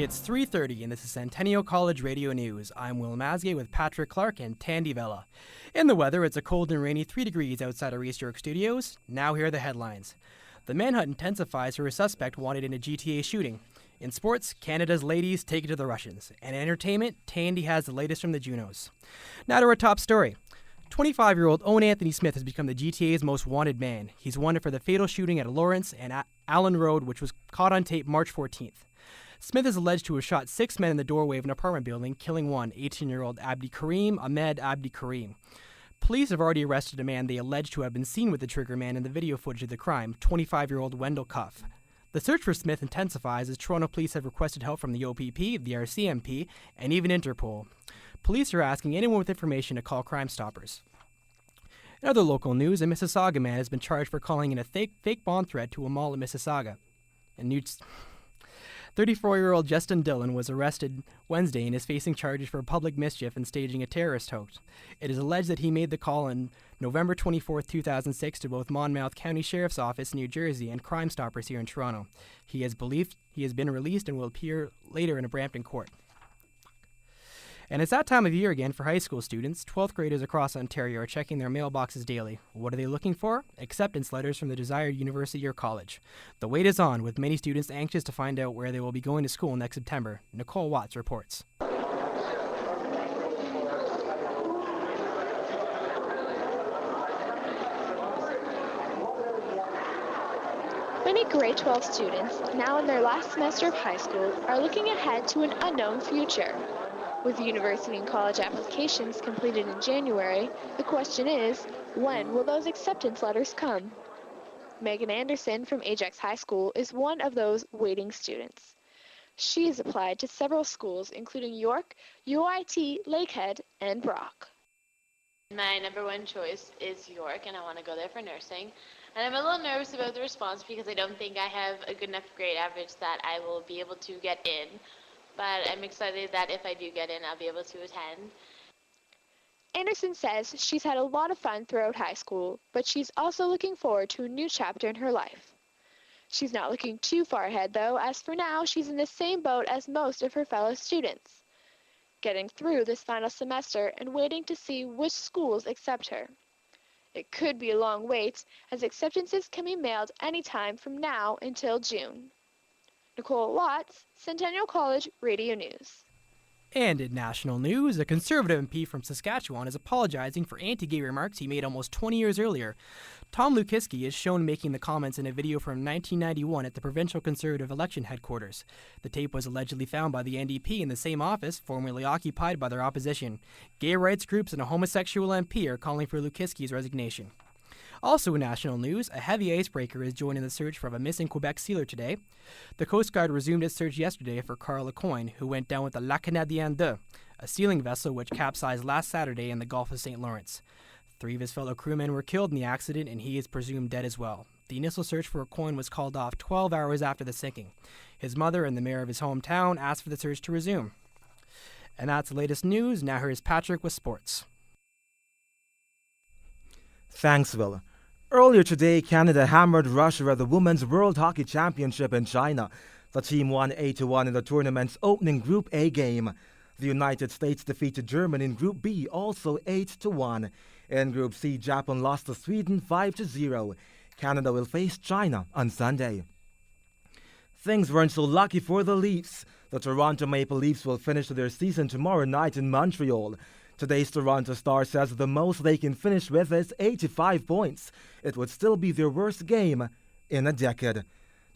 It's 3:30 and this is Centennial College Radio News. I'm Will Mazgay with Patrick Clarke and Thandiwe Vela. In the weather, it's a cold and rainy 3 degrees outside our East York studios. Now here are the headlines. The manhunt intensifies for a suspect wanted in a GTA shooting. In sports, Canada's ladies take it to the Russians. And in entertainment, Tandy has the latest from the Junos. Now to our top story. 25-year-old Owen Anthony Smith has become the GTA's most wanted man. He's wanted for the fatal shooting at Lawrence and Allen Road, which was caught on tape March 14th. Smith is alleged to have shot 6 men in the doorway of an apartment building, killing one, 18-year-old Ahmed Abdi Karim. Police have already arrested a man they allege to have been seen with the trigger man in the video footage of the crime, 25-year-old Wendell Cuff. The search for Smith intensifies as Toronto police have requested help from the OPP, the RCMP, and even Interpol. Police are asking anyone with information to call Crime Stoppers. In other local news, a Mississauga man has been charged for calling in a fake bomb threat to a mall in Mississauga. 34-year-old Justin Dillon was arrested Wednesday and is facing charges for public mischief and staging a terrorist hoax. It is alleged that he made the call on November 24, 2006 to both Monmouth County Sheriff's Office, New Jersey, and Crime Stoppers here in Toronto. He has been released and will appear later in a Brampton court. And it's that time of year again for high school students. 12th graders across Ontario are checking their mailboxes daily. What are they looking for? Acceptance letters from the desired university or college. The wait is on, with many students anxious to find out where they will be going to school next September. Nicole Watts reports. Many grade 12 students, now in their last semester of high school, are looking ahead to an unknown future. With university and college applications completed in January, the question is, when will those acceptance letters come? Megan Anderson from Ajax High School is one of those waiting students. She has applied to several schools, including York, UIT, Lakehead, and Brock. My number one choice is York, and I want to go there for nursing. And I'm a little nervous about the response because I don't think I have a good enough grade average that I will be able to get in. But I'm excited that if I do get in, I'll be able to attend. Anderson says she's had a lot of fun throughout high school, but she's also looking forward to a new chapter in her life. She's not looking too far ahead, though, as for now, she's in the same boat as most of her fellow students, getting through this final semester and waiting to see which schools accept her. It could be a long wait, as acceptances can be mailed anytime from now until June. Nicole Watts, Centennial College Radio News. And in national news, a Conservative MP from Saskatchewan is apologizing for anti-gay remarks he made almost 20 years earlier. Tom Lukiski is shown making the comments in a video from 1991 at the provincial Conservative election headquarters. The tape was allegedly found by the NDP in the same office formerly occupied by their opposition. Gay rights groups and a homosexual MP are calling for Lukiski's resignation. Also in national news, a heavy icebreaker is joining the search for a missing Quebec sealer today. The Coast Guard resumed its search yesterday for Carl Lecoyne, who went down with the La Canadienne 2, a sealing vessel which capsized last Saturday in the Gulf of St. Lawrence. 3 of his fellow crewmen were killed in the accident, and he is presumed dead as well. The initial search for Lecoyne was called off 12 hours after the sinking. His mother and the mayor of his hometown asked for the search to resume. And that's the latest news. Now here's Patrick with sports. Thanks, Will. Earlier today, Canada hammered Russia at the Women's World Hockey Championship in China. The team won 8-1 in the tournament's opening Group A game. The United States defeated Germany in Group B, also 8-1. In Group C, Japan lost to Sweden 5-0. Canada will face China on Sunday. Things weren't so lucky for the Leafs. The Toronto Maple Leafs will finish their season tomorrow night in Montreal. Today's Toronto Star says the most they can finish with is 85 points. It would still be their worst game in a decade.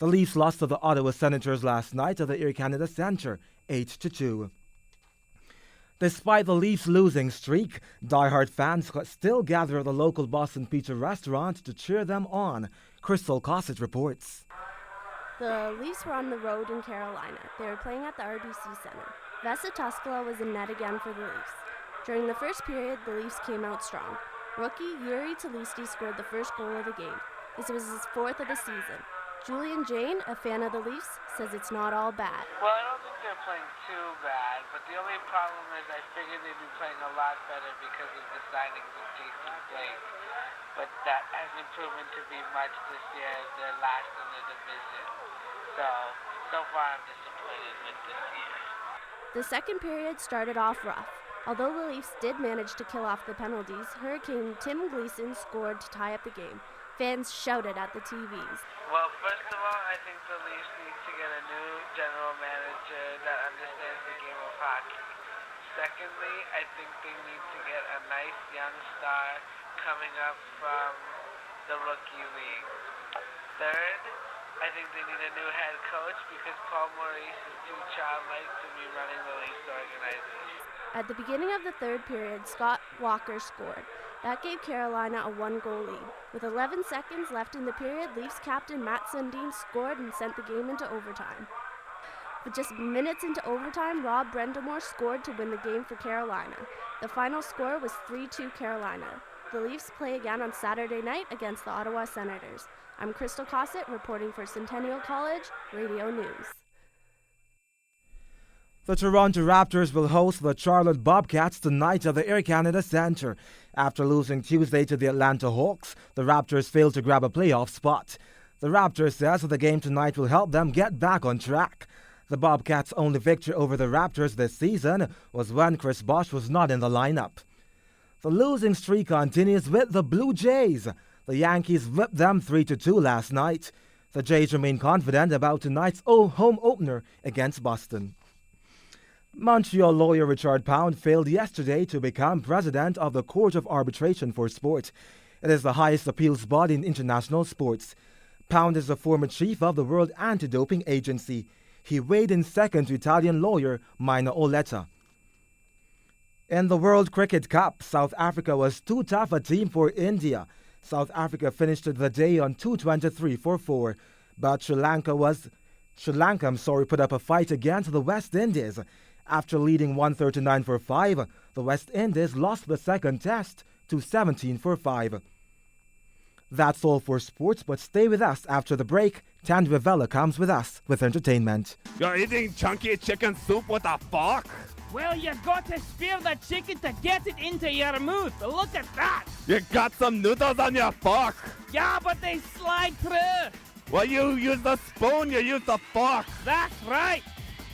The Leafs lost to the Ottawa Senators last night at the Air Canada Centre, 8-2. Despite the Leafs' losing streak, diehard fans still gather at the local Boston Pizza restaurant to cheer them on. Crystal Cossett reports. The Leafs were on the road in Carolina. They were playing at the RBC Centre. Vesa Toskala was in net again for the Leafs. During the first period, the Leafs came out strong. Rookie Yuri Talisti scored the first goal of the game. This was his 4th of the season. Julian Jane, a fan of the Leafs, says it's not all bad. Well, I don't think they're playing too bad, but the only problem is I figured they'd be playing a lot better because of the signings of Jason Blake. But that hasn't proven to be much this year as they're last in the division. So far I'm disappointed with this year. The second period started off rough. Although the Leafs did manage to kill off the penalties, Hurricane Tim Gleason scored to tie up the game. Fans shouted at the TVs. Well, first of all, I think the Leafs need to get a new general manager that understands the game of hockey. Secondly, I think they need to get a nice young star coming up from the rookie league. Third, I think they need a new head coach because Paul Maurice is too childlike to be running the Leafs organization. At the beginning of the third period, Scott Walker scored. That gave Carolina a one-goal lead. With 11 seconds left in the period, Leafs captain Matt Sundin scored and sent the game into overtime. With just minutes into overtime, Rob Brendamore scored to win the game for Carolina. The final score was 3-2 Carolina. The Leafs play again on Saturday night against the Ottawa Senators. I'm Crystal Cossett reporting for Centennial College Radio News. The Toronto Raptors will host the Charlotte Bobcats tonight at the Air Canada Centre. After losing Tuesday to the Atlanta Hawks, the Raptors failed to grab a playoff spot. The Raptors says the game tonight will help them get back on track. The Bobcats' only victory over the Raptors this season was when Chris Bosh was not in the lineup. The losing streak continues with the Blue Jays. The Yankees whipped them 3-2 last night. The Jays remain confident about tonight's home opener against Boston. Montreal lawyer Richard Pound failed yesterday to become president of the Court of Arbitration for Sport. It is the highest appeals body in international sports. Pound is the former chief of the World Anti-Doping Agency. He weighed in second to Italian lawyer Mina Oletta. In the World Cricket Cup, South Africa was too tough a team for India. South Africa finished the day on 223 for 4, but Sri Lanka put up a fight against the West Indies. After leading 139 for 5, the West Indies lost the second test to 17 for 5. That's all for sports, but stay with us after the break. Thandiwe Vela comes with us with entertainment. You're eating chunky chicken soup with a fork? Well, you got to spear the chicken to get it into your mouth. Look at that. You got some noodles on your fork. Yeah, but they slide through. Well, you use the spoon, you use the fork. That's right.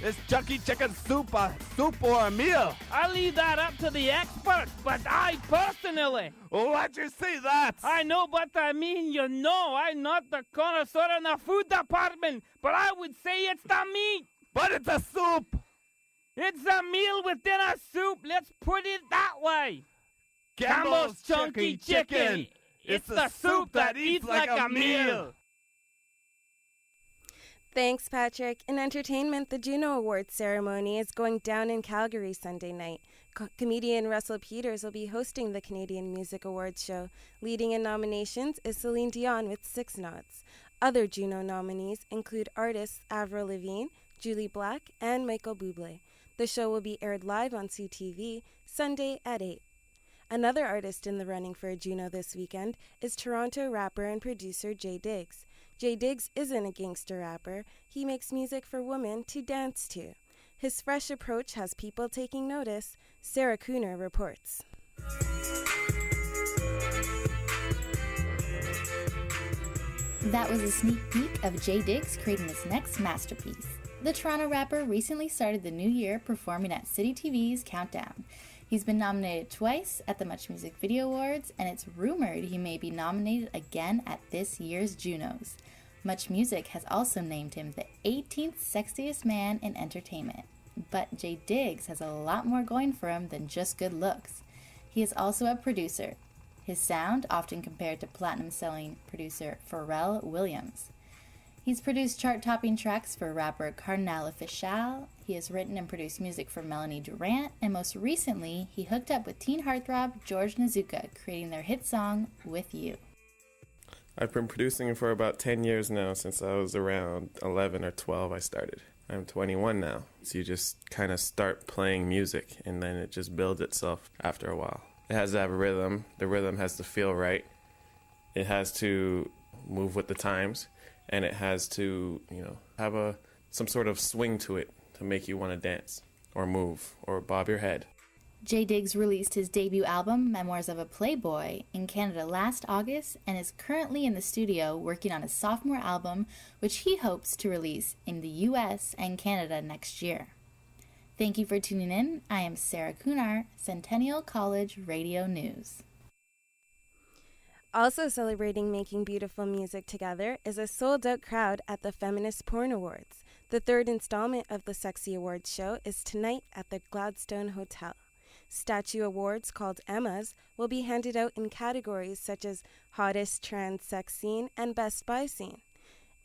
Is chunky chicken soup a soup or a meal? I leave that up to the experts, but I personally... Why'd you say that? I know, but I mean, I'm not the connoisseur in the food department, but I would say it's the meat. But it's a soup. It's a meal within a soup. Let's put it that way. Campbell's Chunky Chicken. It's the soup that eats like a meal. Thanks, Patrick. In entertainment, the Juno Awards ceremony is going down in Calgary Sunday night. Comedian Russell Peters will be hosting the Canadian Music Awards show. Leading in nominations is Celine Dion with 6 nods. Other Juno nominees include artists Avril Lavigne, Julie Black, and Michael Bublé. The show will be aired live on CTV Sunday at 8. Another artist in the running for a Juno this weekend is Toronto rapper and producer Jay Diggs. Jay Diggs isn't a gangster rapper. He makes music for women to dance to. His fresh approach has people taking notice. Sarah Cooner reports. That was a sneak peek of Jay Diggs creating his next masterpiece. The Toronto rapper recently started the new year performing at City TV's Countdown. He's been nominated twice at the Much Music Video Awards, and it's rumored he may be nominated again at this year's Junos. Much Music has also named him the 18th sexiest man in entertainment. But Jay Diggs has a lot more going for him than just good looks. He is also a producer. His sound often compared to platinum-selling producer Pharrell Williams. He's produced chart-topping tracks for rapper Cardinal Official. He has written and produced music for Melanie Durant, and most recently, he hooked up with teen heartthrob George Nazuka, creating their hit song, With You. I've been producing for about 10 years now. Since I was around 11 or 12, I started. I'm 21 now, so you just kind of start playing music, and then it just builds itself after a while. It has to have a rhythm. The rhythm has to feel right. It has to move with the times. And it has to, have some sort of swing to it to make you want to dance or move or bob your head. J. Diggs released his debut album, Memoirs of a Playboy, in Canada last August and is currently in the studio working on his sophomore album, which he hopes to release in the US and Canada next year. Thank you for tuning in. I am Sarah Kunar, Centennial College Radio News. Also celebrating making beautiful music together is a sold-out crowd at the Feminist Porn Awards. The third installment of the Sexy Awards show is tonight at the Gladstone Hotel. Statue awards called Emmas will be handed out in categories such as Hottest Trans Sex Scene and Best Buy Scene.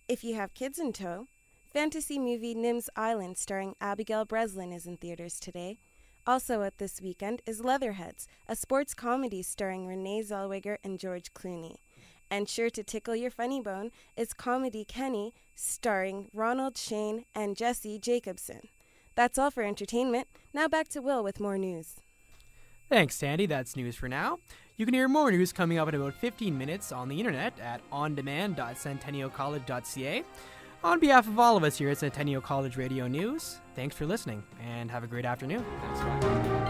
If you have kids in tow, fantasy movie Nim's Island starring Abigail Breslin is in theaters today. Also out this weekend is Leatherheads, a sports comedy starring Renee Zellweger and George Clooney. And sure to tickle your funny bone is Comedy Kenny, starring Ronald Shane and Jesse Jacobson. That's all for entertainment. Now back to Will with more news. Thanks, Sandy. That's news for now. You can hear more news coming up in about 15 minutes on the internet at ondemand.centennialcollege.ca. On behalf of all of us here at Centennial College Radio News, thanks for listening and have a great afternoon. Thanks, bye.